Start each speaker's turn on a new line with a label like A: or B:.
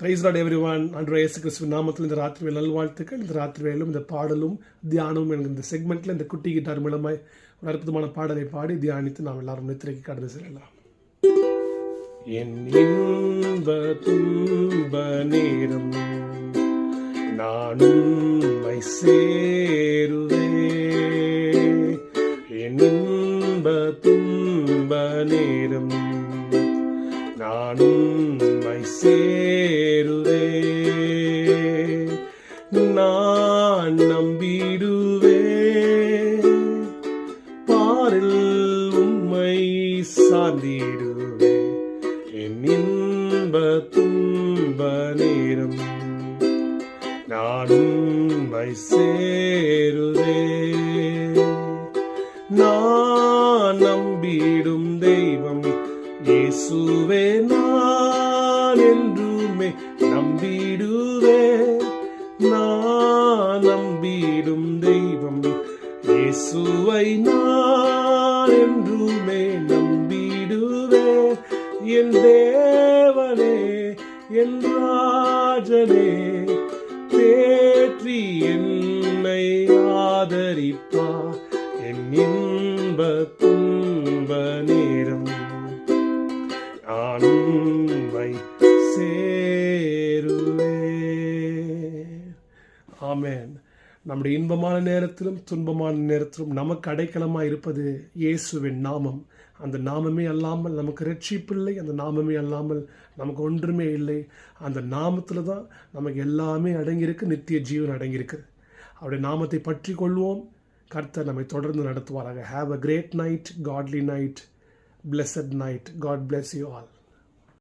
A: Price Lord everyone. ஆண்டவராகிய இயேசு கிறிஸ்துவின் நாமத்தில் இந்த ராத்திரி நல்வாழ்த்துக்கள். இந்த ராத்திரி வேளையிலும் இந்த பாடலும் தியானமும் என்கிற இந்த செக்மெண்ட்டில் இந்த குட்டி கிட்டார் மூலமாய் ஒரு அற்புதமான பாடலை பாடி தியானித்து நாம் எல்லாரும் நித்திரைக்கு கடந்து செல்லலாம். என் இன்ப துன்ப நேரம் நானும் உம்மை சேருவே. என் இன்ப துன்ப நேரம் நானும் உம்மை சேருவே. நான் நம்பிடுவே பாரில் உம்மை சார்ந்திடுவே. என் இன்ப துன்ப நேரம் நானும் உம்மை சேருவே. நான் நம்பிடும் தெய்வம் இயேசுவே, நான் என்றுமே நம்பிடுவே. நான் நம்பிடும் தெய்வம் இயேசுவை, நான் என்றுமே நம்பிடுவே. என் தேவனே, என் ராஜனே, தேற்றி என்னை ஆதரிப்பா. என் இன்ப துன்ப நேரம் நான் உம்மை சேருவே. ஆமென். நம்முடைய இன்பமான நேரத்திலும் துன்பமான நேரத்திலும் நமக்கு அடைக்கலமாக இருப்பது இயேசுவின் நாமம். அந்த நாமமே அல்லாமல் நமக்கு ரட்சிப்பில்லை. அந்த நாமமே அல்லாமல் நமக்கு ஒன்றுமே இல்லை. அந்த நாமத்தில் தான் நமக்கு எல்லாமே அடங்கியிருக்கு, நித்திய ஜீவன் அடங்கியிருக்கு. அவருடைய நாமத்தை பற்றி கொள்வோம். கர்த்தர் நம்மை தொடர்ந்து நடத்துவாராக. Have a great night, godly night, blessed night. God bless you all.